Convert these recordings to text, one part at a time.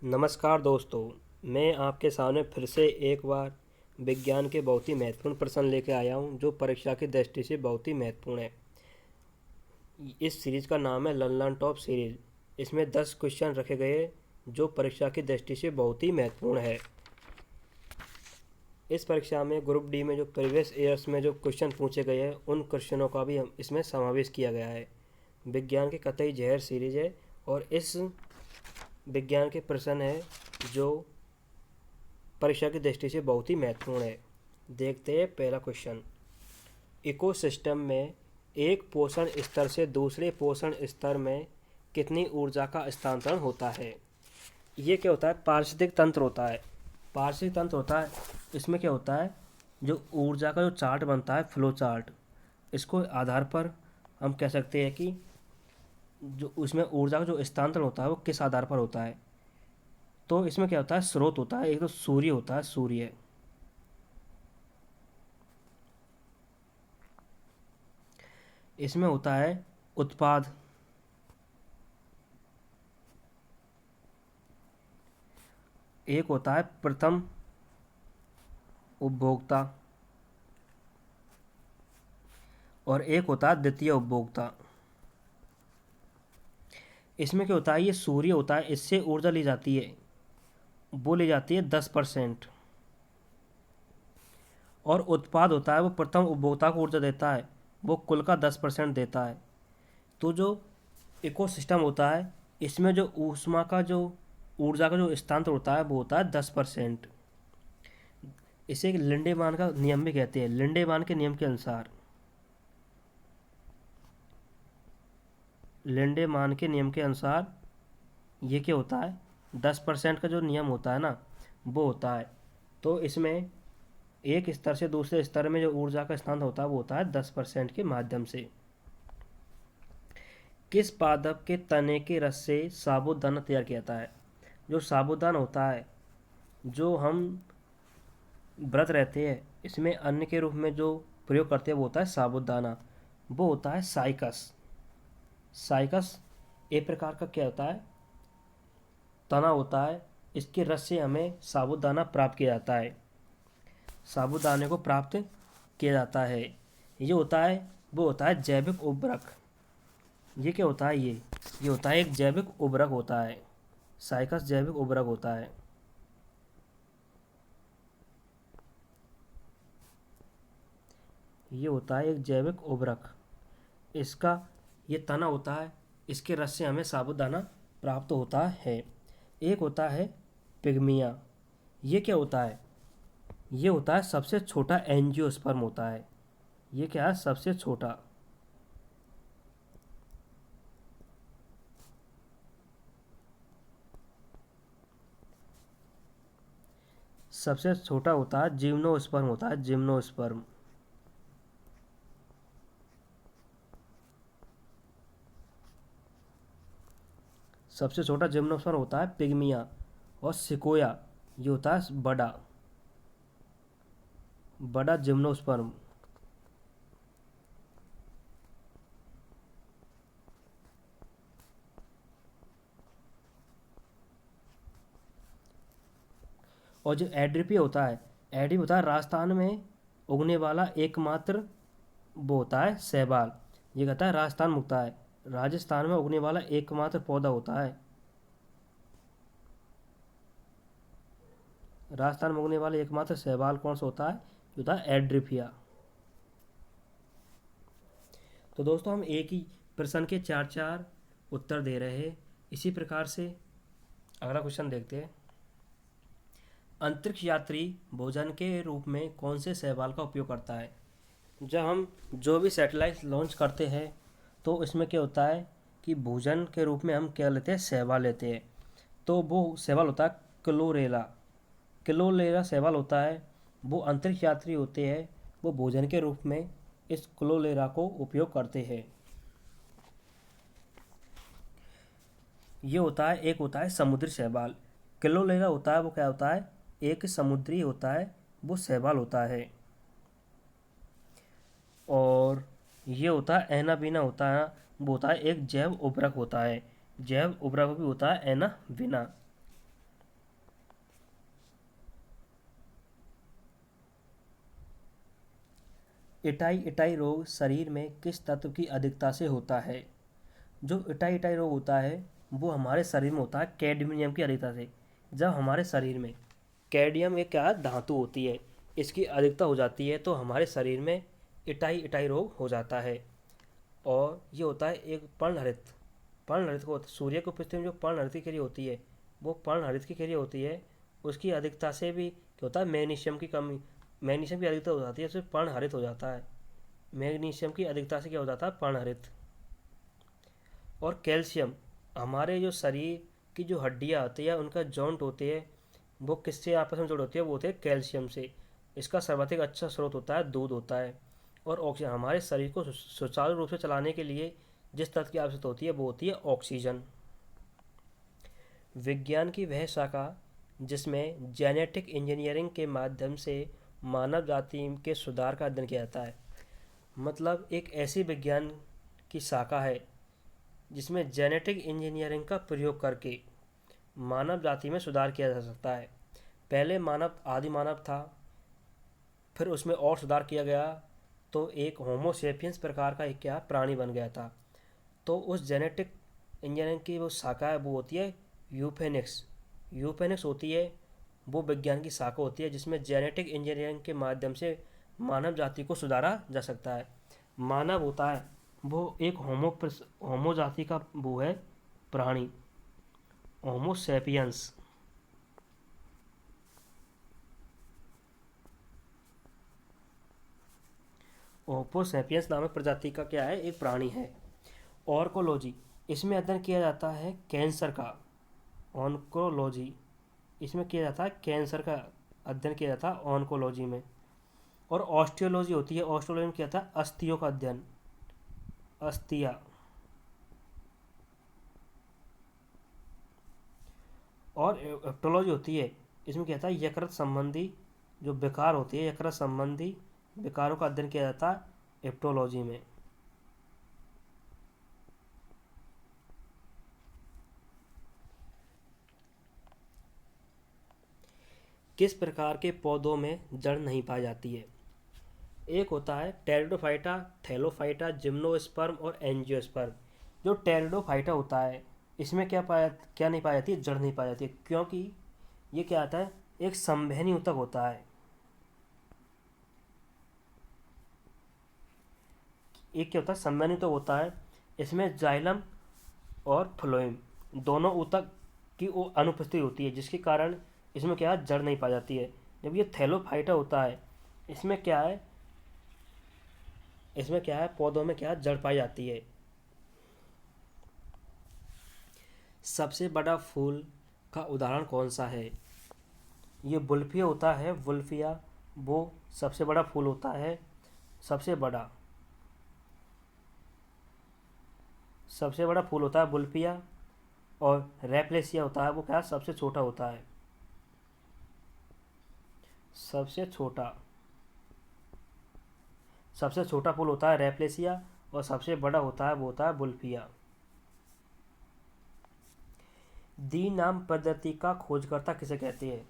नमस्कार दोस्तों। मैं आपके सामने फिर से एक बार विज्ञान के बहुत ही महत्वपूर्ण प्रश्न लेकर आया हूं जो परीक्षा की दृष्टि से बहुत ही महत्वपूर्ण है। इस सीरीज का नाम है लर्न टॉप सीरीज। इसमें 10 क्वेश्चन रखे गए हैं जो परीक्षा की दृष्टि से बहुत ही महत्वपूर्ण है। इस परीक्षा में ग्रुप डी में जो प्रीवियस ईयर्स में जो क्वेश्चन पूछे गए हैं उन क्वेश्चनों का भी हम इसमें समावेश किया गया है। विज्ञान के कतई जहर सीरीज है और इस विज्ञान के प्रश्न है जो परीक्षा की दृष्टि से बहुत ही महत्वपूर्ण है। देखते हैं पहला क्वेश्चन। इकोसिस्टम में एक पोषण स्तर से दूसरे पोषण स्तर में कितनी ऊर्जा का स्थानांतरण होता है? ये क्या होता है? पारिस्थितिक तंत्र होता है। पारिस्थितिक तंत्र होता है, इसमें क्या होता है, जो ऊर्जा का जो चार्ट बनता है, फ्लो चार्ट, इसको आधार पर हम कह सकते हैं कि जो उसमें ऊर्जा का जो स्थानांतरण होता है वो किस आधार पर होता है। तो इसमें क्या होता है, स्रोत होता है, एक तो सूर्य होता है, सूर्य। इसमें होता है उत्पाद, एक होता है प्रथम उपभोक्ता और एक होता है द्वितीय उपभोक्ता। इसमें क्या होता है, ये सूर्य होता है, इससे ऊर्जा ली जाती है, वो ली जाती है 10%। और उत्पाद होता है वो प्रथम उपभोक्ता को ऊर्जा देता है, वो कुल का 10% देता है। तो जो इकोसिस्टम होता है इसमें जो ऊष्मा का जो ऊर्जा का जो स्थानांतरण होता है वो होता है 10%। इसे लिंडेमान का नियम भी कहते हैं। लिंडेमान के नियम के अनुसार, लिंडेमान के नियम के अनुसार ये क्या होता है, 10% का जो नियम होता है ना वो होता है। तो इसमें एक स्तर से दूसरे स्तर में जो ऊर्जा का स्थानांतरण होता है वो होता है 10% के माध्यम से। किस पादप के तने के रस से साबूदाना तैयार किया जाता है? जो साबूदाना होता है, जो हम व्रत रहते हैं इसमें अन्न के रूप में जो प्रयोग करते हैं वो होता है साबूदाना, वो होता है साइकस। साइकस एक प्रकार का क्या होता है, तना होता है, इसके रस से हमें साबूदाना प्राप्त किया जाता है, साबूदाने को प्राप्त किया जाता है। ये होता है, वो होता है जैविक उर्वरक। ये क्या होता है, ये होता है एक जैविक उर्वरक होता है। साइकस जैविक उर्वरक होता है। ये होता है एक जैविक उर्वरक। इसका ये तना होता है, इसके रस से हमें साबूदाना प्राप्त होता है। एक होता है पिग्मिया। ये क्या होता है, ये होता है सबसे छोटा एंजियोस्पर्म होता है। ये क्या है, सबसे छोटा। सबसे छोटा होता है जिम्नोस्पर्म होता है, जिम्नोस्पर्म। सबसे छोटा जिम्नोस्पर्म होता है पिग्मिया। और सिकोया ये होता है बड़ा, बड़ा जिम्नोस्पर्म। और जो एड्रिपी होता है, एड्रिपी होता है राजस्थान में उगने वाला एकमात्र वो होता है शैवाल। ये कहता है राजस्थान मुक्ता है, राजस्थान में उगने वाला एकमात्र पौधा होता है। राजस्थान में उगने वाला एकमात्र शैवाल कौन सा होता है, जो होता है एड्रिपिया। तो दोस्तों हम एक ही प्रश्न के चार चार उत्तर दे रहे हैं। इसी प्रकार से अगला क्वेश्चन देखते हैं। अंतरिक्ष यात्री भोजन के रूप में कौन से शैवाल का उपयोग करता है? जब हम जो भी सैटेलाइट लॉन्च करते हैं तो इसमें क्या होता है कि भोजन के रूप में हम क्या लेते हैं, शैवाल लेते हैं। तो वो शैवाल होता है क्लोरेला। क्लोरेला शैवाल होता है, वो अंतरिक्ष यात्री होते हैं, वो भोजन के रूप में इस क्लोरेला को उपयोग करते हैं। ये होता है, एक होता है समुद्री शैवाल। क्लोरेला होता है वो क्या होता है, एक समुद्री होता है, वो शैवाल होता है। और ये होता है एनाबीना होता है, वो होता है एक जैव उर्वरक होता है। जैव उर्वरक भी होता है एनाबीना। इटाई इटाई रोग शरीर में किस तत्व की अधिकता से होता है? जो इटाई इटाई रोग होता है वो हमारे शरीर में होता है कैडमियम की अधिकता से। जब हमारे शरीर में कैडमियम एक क्या धातु होती है, इसकी अधिकता हो जाती है तो हमारे शरीर में इटाई इटाई रोग हो जाता है। और ये होता है एक पर्णहरित। पर्णहरित को सूर्य को पृथ्वी में जो पर्णहरित की क्रिया होती है वो पर्णहरित की क्रिया होती है, उसकी अधिकता से भी क्या होता है मैग्नीशियम की कमी, मैग्नीशियम की अधिकता हो जाती है, उससे पर्णहरित हो जाता है। मैग्नीशियम की अधिकता से क्या हो जाता है पर्णहरित। और कैल्शियम, हमारे जो शरीर की जो हड्डियाँ होती है उनका जॉइंट होते हैं वो किससे आपस में जुड़े होते हैं, वो होते हैं कैल्शियम से। इसका सर्वाधिक अच्छा स्रोत होता है दूध होता है। और ऑक्सीजन, हमारे शरीर को सुचारू रूप से चलाने के लिए जिस तत्व की आवश्यकता होती है वो होती है ऑक्सीजन। विज्ञान की वह शाखा जिसमें जेनेटिक इंजीनियरिंग के माध्यम से मानव जाति के सुधार का अध्ययन किया जाता है। मतलब एक ऐसी विज्ञान की शाखा है जिसमें जेनेटिक इंजीनियरिंग का प्रयोग करके मानव जाति में सुधार किया जा सकता है। पहले मानव आदि मानव था, फिर उसमें और सुधार किया गया तो एक होमोसेपियंस प्रकार का एक क्या प्राणी बन गया था। तो उस जेनेटिक इंजीनियरिंग की वो शाखा है वो होती है यूफेनिक्स। यूफेनिक्स होती है वो विज्ञान की शाखा होती है जिसमें जेनेटिक इंजीनियरिंग के माध्यम से मानव जाति को सुधारा जा सकता है। मानव होता है वो एक होमो जाति का वो है प्राणी, होमोसेपियंस। होमोसेपियंस नामक प्रजाति का क्या है, एक प्राणी है। ऑर्कोलॉजी, इसमें अध्ययन किया जाता है कैंसर का। ऑन्कोलॉजी, इसमें किया जाता है कैंसर का अध्ययन किया जाता है ऑन्कोलॉजी में। और ऑस्टियोलॉजी होती है, ऑस्टियोलॉजी में किया जाता है अस्थियों का अध्ययन, अस्थिया। और एप्टोलॉजी होती है, इसमें क्या होता है यकृत संबंधी जो विकार होती है, यकृत संबंधी विकारों का अध्ययन किया जाता है एप्टोलॉजी में। किस प्रकार के पौधों में जड़ नहीं पाई जाती है? एक होता है टेरिडोफाइटा, थैलोफाइटा, जिम्नोस्पर्म और एंजियोस्पर्म। जो टेरिडोफाइटा होता है इसमें क्या नहीं पाई जाती है, जड़ नहीं पाई जाती है, क्योंकि ये क्या आता है एक संवहनी ऊतक होता है। एक क्या होता है संवहनी ऊतक होता है, इसमें जाइलम और फ्लोएम दोनों ऊतक की अनुपस्थिति होती है जिसके कारण इसमें क्या है जड़ नहीं पाई जाती है। जब ये थैलोफाइटा होता है इसमें क्या है, इसमें क्या है पौधों में क्या है जड़ पाई जाती है। सबसे बड़ा फूल का उदाहरण कौन सा है? ये वुल्फिया होता है, वुल्फिया वो सबसे बड़ा फूल होता है। सबसे बड़ा फूल होता है वुल्फिया। और रेप्लेसिया होता है वो क्या सबसे छोटा होता है, सबसे छोटा फूल होता है रेप्लेसिया। और सबसे बड़ा होता है वो होता है वुल्फिया। द्विनाम पद्धति का खोजकर्ता किसे कहते हैं?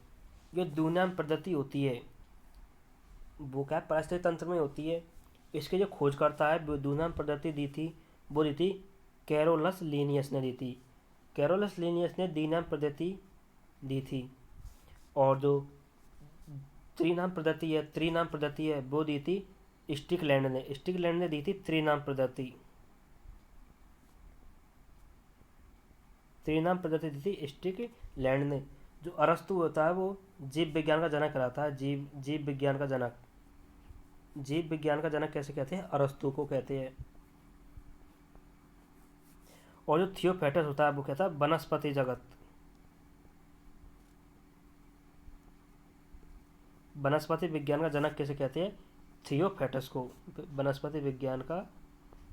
जो द्विनाम पद्धति होती है वो क्या पारिस्थितिक तंत्र में होती है। इसके जो खोजकर्ता है वो द्विनाम पद्धति दी थी कैरोलस लीनियस ने दी थी। कैरोलस लीनियस ने द्विनाम पद्धति दी थी। और जो त्रिनाम पद्धति है वो दी थी स्टिकलैंड ने दी थी त्रिनाम पद्धति दी थी स्टिकलैंड ने। जो अरस्तु होता है वो जीव विज्ञान का जनक कहलाता है, जीव विज्ञान का जनक। जीव विज्ञान का जनक कैसे कहते हैं, अरस्तु को कहते हैं। और जो थियोफैटस होता है वो कहता है वनस्पति जगत। वनस्पति विज्ञान का जनक कैसे कहते हैं, थियोफैटस को वनस्पति विज्ञान का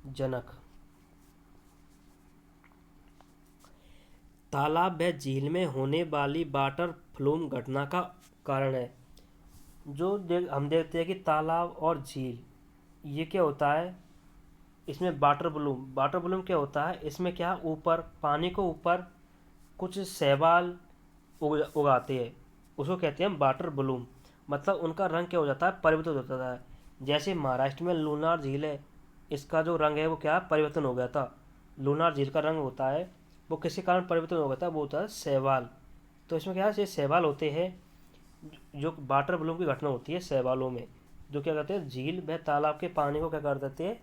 जनक। तालाब व झील में होने वाली वाटर फ्लूम घटना का कारण है। हम देखते हैं कि तालाब और झील ये क्या होता है, इसमें वाटर ब्लूम क्या होता है, इसमें क्या ऊपर पानी को ऊपर कुछ शैवाल उगाते हैं, उसको कहते हैं वाटर ब्लूम। मतलब उनका रंग क्या हो जाता है परिवर्तित हो जाता है। जैसे महाराष्ट्र में लूनार झील है, इसका जो रंग है वो क्या परिवर्तन हो गया था। लूनार झील का रंग होता है वो किसी कारण परिवर्तन हो गया था, वो होता है शैवाल। तो इसमें क्या है, ये शैवाल होते हैं, जो वाटर ब्लूम की घटना होती है शैवालों में, जो क्या करते हैं झील व तालाब के पानी को क्या कर देते हैं,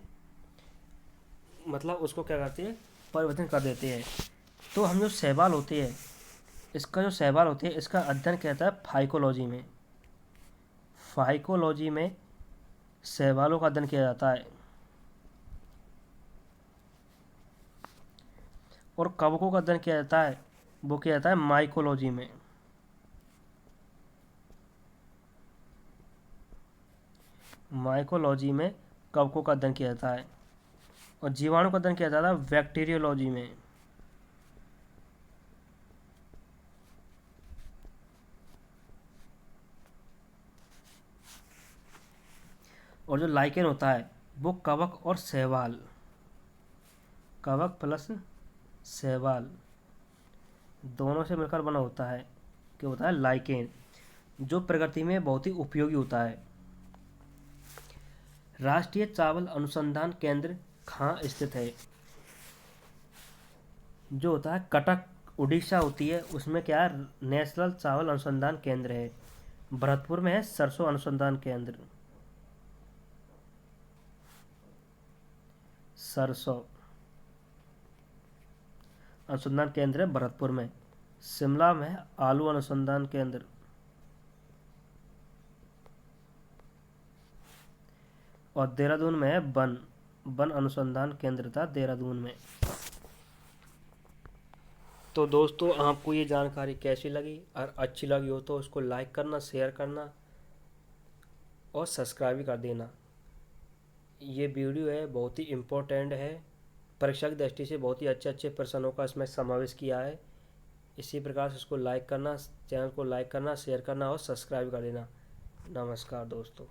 मतलब उसको क्या करते हैं परिवर्तन कर देते हैं। तो हम जो शैवाल होते हैं, इसका जो शैवाल होते हैं इसका अध्ययन कहता है फाइकोलॉजी में। फाइकोलॉजी में शैवालों का अध्ययन किया जाता है। और कवकों का अध्ययन किया जाता है, वो किया जाता है माइकोलॉजी में। माइकोलॉजी में कवकों का अध्ययन किया जाता है। और जीवाणु का अध्ययन किया जाता है बैक्टीरियोलॉजी में। और जो लाइकेन होता है वो कवक और शैवाल, कवक प्लस शैवाल दोनों से मिलकर बना होता है, क्या होता है लाइकेन, जो प्रकृति में बहुत ही उपयोगी होता है। राष्ट्रीय चावल अनुसंधान केंद्र कहाँ स्थित है, जो होता है कटक उड़ीसा होती है, उसमें क्या है नेशनल चावल अनुसंधान केंद्र है। भरतपुर में है सरसों अनुसंधान केंद्र, सरसों अनुसंधान केंद्र है भरतपुर में। शिमला में है आलू अनुसंधान केंद्र। और देहरादून में है वन अनुसंधान केंद्र था देहरादून में। तो दोस्तों आपको ये जानकारी कैसी लगी, और अच्छी लगी हो तो उसको लाइक करना, शेयर करना और सब्सक्राइब भी कर देना। ये वीडियो है बहुत ही इम्पोर्टेंट है, परीक्षा की दृष्टि से बहुत ही अच्छे अच्छे प्रश्नों का इसमें समावेश किया है। इसी प्रकार से इसको लाइक करना, चैनल को लाइक करना, शेयर करना और सब्सक्राइब कर देना। नमस्कार दोस्तों।